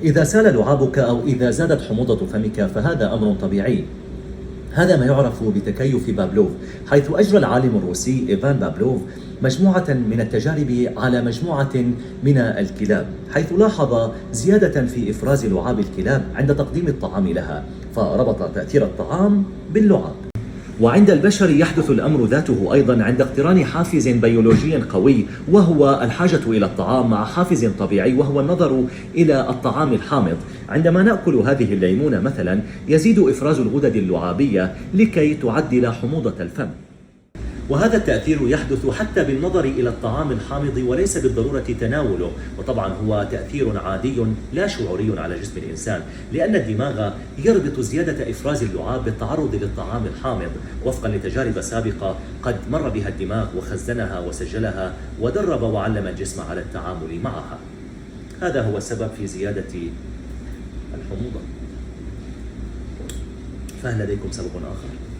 إذا سال لعابك أو إذا زادت حموضة فمك فهذا أمر طبيعي. هذا ما يعرف بتكيف بافلوف، حيث أجرى العالم الروسي إيفان بافلوف مجموعة من التجارب على مجموعة من الكلاب، حيث لاحظ زيادة في إفراز لعاب الكلاب عند تقديم الطعام لها، فربط تأثير الطعام باللعاب. وعند البشر يحدث الأمر ذاته أيضا عند اقتران حافز بيولوجي قوي، وهو الحاجة إلى الطعام، مع حافز طبيعي وهو النظر إلى الطعام الحامض. عندما نأكل هذه الليمونة مثلا يزيد إفراز الغدد اللعابية لكي تعدل حموضة الفم، وهذا التأثير يحدث حتى بالنظر إلى الطعام الحامض وليس بالضرورة تناوله. وطبعا هو تأثير عادي لا شعوري على جسم الإنسان، لأن الدماغ يربط زيادة إفراز اللعاب بالتعرض للطعام الحامض وفقا لتجارب سابقة قد مر بها الدماغ وخزنها وسجلها ودرب وعلم الجسم على التعامل معها. هذا هو السبب في زيادة الحموضة. فهل لديكم سبب آخر؟